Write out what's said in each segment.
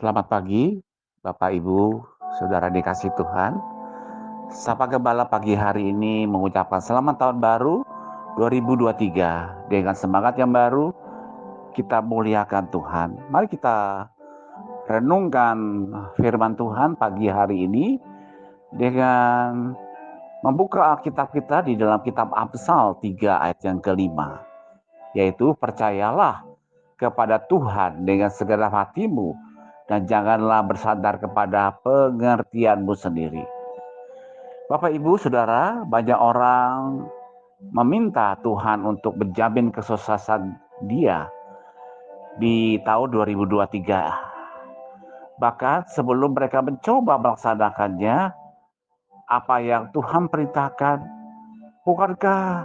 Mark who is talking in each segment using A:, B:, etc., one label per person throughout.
A: Selamat pagi, Bapak Ibu, Saudara dikasih Tuhan. Sapa Gembala pagi hari ini mengucapkan selamat tahun baru 2023. Dengan semangat yang baru, kita muliakan Tuhan. Mari kita renungkan firman Tuhan pagi hari ini dengan membuka Alkitab kita di dalam kitab Amsal 3 ayat yang kelima. Yaitu percayalah kepada Tuhan dengan segenap hatimu dan janganlah bersandar kepada pengertianmu sendiri. Bapak, Ibu, Saudara, banyak orang meminta Tuhan untuk menjamin kesuksesan dia di tahun 2023. Bahkan sebelum mereka mencoba melaksanakannya, apa yang Tuhan perintahkan, bukankah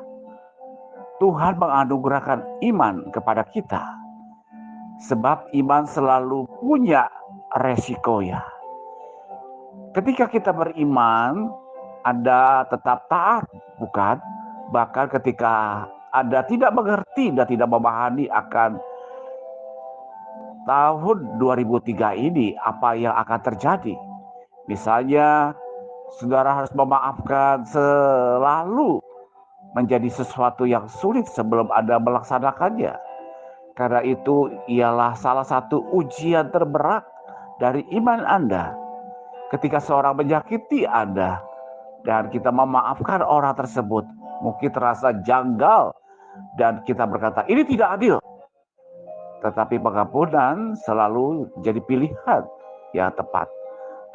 A: Tuhan menganugerahkan iman kepada kita? Sebab iman selalu punya resikonya. Ketika kita beriman, Anda tetap taat, bukan? Bahkan ketika Anda tidak mengerti dan tidak memahami akan tahun 2003 ini, apa yang akan terjadi. Misalnya, saudara harus memaafkan selalu menjadi sesuatu yang sulit sebelum Anda melaksanakannya. Karena itu ialah salah satu ujian terberat dari iman Anda. Ketika seorang menyakiti Anda dan kita memaafkan orang tersebut, mungkin terasa janggal dan kita berkata, ini tidak adil. Tetapi pengampunan selalu jadi pilihan yang tepat,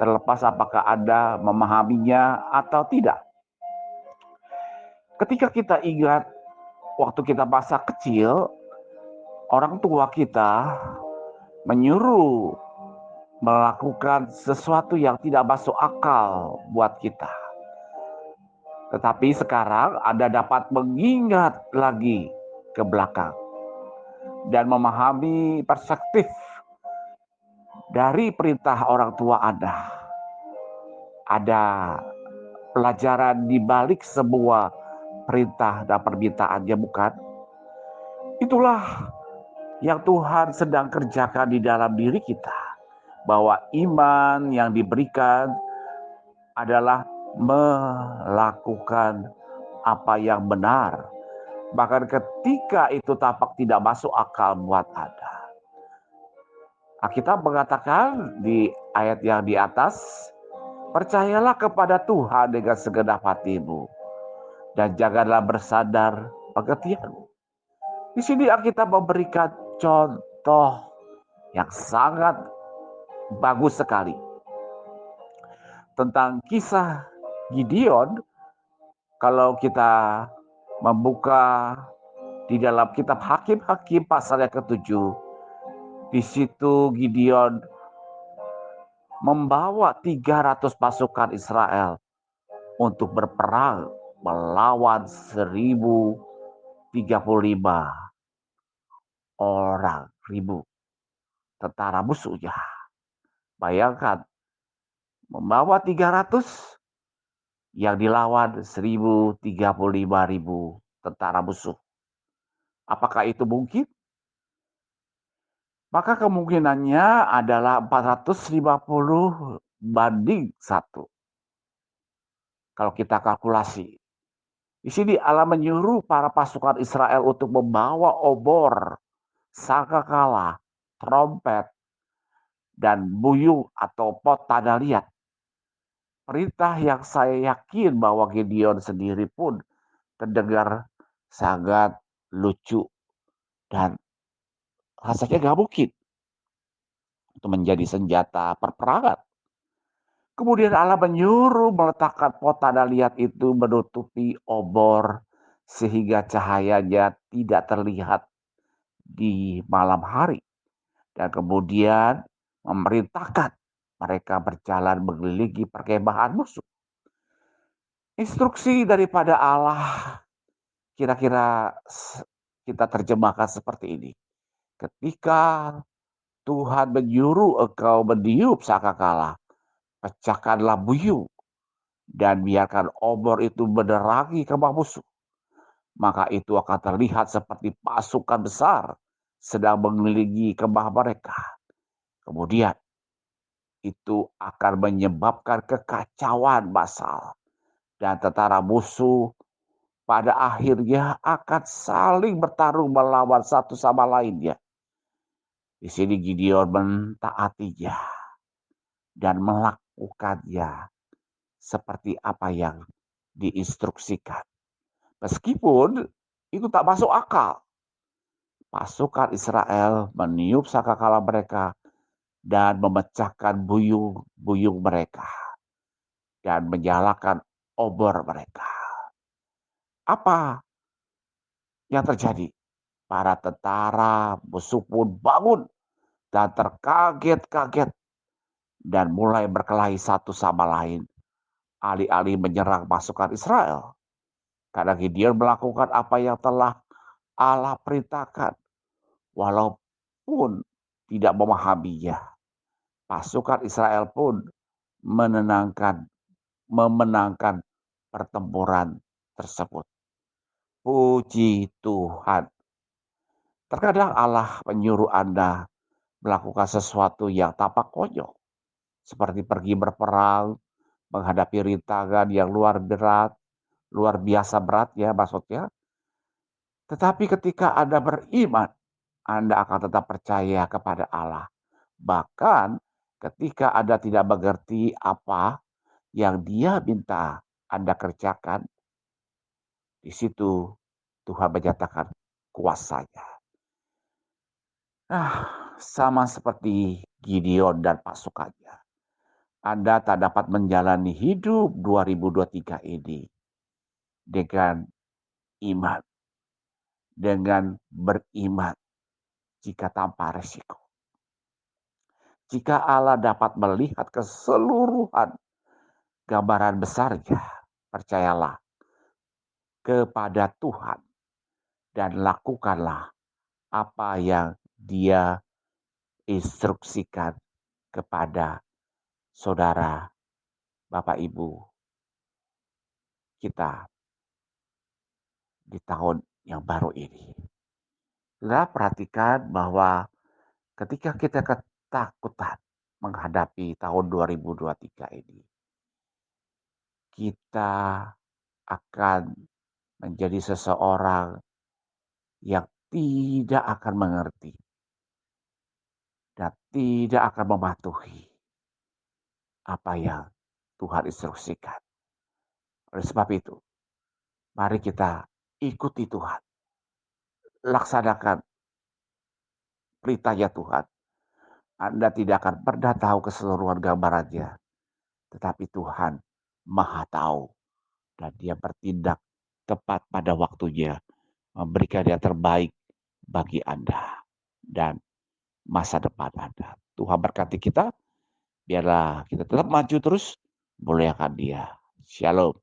A: terlepas apakah Anda memahaminya atau tidak. Ketika kita ingat waktu kita masa kecil, orang tua kita menyuruh melakukan sesuatu yang tidak masuk akal buat kita. Tetapi sekarang Anda dapat mengingat lagi ke belakang dan memahami perspektif dari perintah orang tua Anda. Ada pelajaran di balik sebuah perintah dan permintaannya, bukan? Itulah yang Tuhan sedang kerjakan di dalam diri kita. Bahwa iman yang diberikan adalah melakukan apa yang benar. Bahkan ketika itu tampak tidak masuk akal buat Anda. Alkitab mengatakan di ayat yang di atas, percayalah kepada Tuhan dengan segenap hatimu dan janganlah bersandar pengertianmu. Di sini Alkitab memberikan contoh yang sangat bagus sekali tentang kisah Gideon. Kalau kita membuka di dalam kitab Hakim-Hakim pasal yang ke-7, di situ Gideon membawa 300 pasukan Israel untuk berperang melawan 1035 ribu tentara musuhnya. Bayangkan, membawa 300 yang dilawan 1035 ribu tentara musuh. Apakah itu mungkin? Maka kemungkinannya adalah 450 banding 1. Kalau kita kalkulasi. Di sini Allah menyuruh para pasukan Israel untuk membawa obor, sangkakala, trompet, dan buyung atau pot tanda liat. Perintah yang saya yakin bahwa Gideon sendiri pun terdengar sangat lucu dan rasanya gak mungkin untuk menjadi senjata perperangan. Kemudian Allah menyuruh meletakkan pot tanda liat itu menutupi obor sehingga cahayanya tidak terlihat di malam hari. Dan kemudian memerintahkan mereka berjalan mengelilingi perkemahan musuh. Instruksi daripada Allah kira-kira kita terjemahkan seperti ini. Ketika Tuhan menyuruh engkau meniup sangkakala, pecahkanlah buyung dan biarkan obor itu menerangi kemah musuh. Maka itu akan terlihat seperti pasukan besar sedang mengelilingi kemah mereka. Kemudian itu akan menyebabkan kekacauan massal dan tentara musuh pada akhirnya akan saling bertarung melawan satu sama lainnya. Di sini Gideon mentaatinya dan melakukannya seperti apa yang diinstruksikan. Meskipun itu tak masuk akal. Pasukan Israel meniup sangkakala mereka dan memecahkan buyung-buyung mereka dan menyalakan obor mereka. Apa yang terjadi? Para tentara musuh pun bangun dan terkaget-kaget dan mulai berkelahi satu sama lain, alih-alih menyerang pasukan Israel. Karena Gideon melakukan apa yang telah Allah perintahkan, walaupun tidak memahaminya. Pasukan Israel pun memenangkan pertempuran tersebut. Puji Tuhan. Terkadang Allah menyuruh Anda melakukan sesuatu yang tampak konyol, seperti pergi berperang, menghadapi rintangan yang luar biasa berat ya maksudnya. Tetapi ketika Anda beriman, Anda akan tetap percaya kepada Allah. Bahkan ketika Anda tidak mengerti apa yang Dia minta Anda kerjakan, di situ Tuhan menyatakan kuasanya. Nah, sama seperti Gideon dan pasukannya. Anda tak dapat menjalani hidup 2023 ini dengan iman, dengan beriman jika tanpa resiko. Jika Allah dapat melihat keseluruhan gambaran besarnya, percayalah kepada Tuhan dan lakukanlah apa yang Dia instruksikan kepada saudara, Bapak Ibu kita di tahun yang baru ini. Saudara perhatikan bahwa ketika kita ketakutan menghadapi tahun 2023 ini, kita akan menjadi seseorang yang tidak akan mengerti dan tidak akan mematuhi apa yang Tuhan instruksikan. Oleh sebab itu, mari kita ikuti Tuhan. Laksanakan perintahnya Tuhan. Anda tidak akan pernah tahu keseluruhan gambarannya. Tetapi Tuhan Maha tahu. Dan Dia bertindak tepat pada waktunya. Memberikan yang terbaik bagi Anda. Dan masa depan Anda. Tuhan berkati kita. Biarlah kita tetap maju terus. Muliakan Dia. Shalom.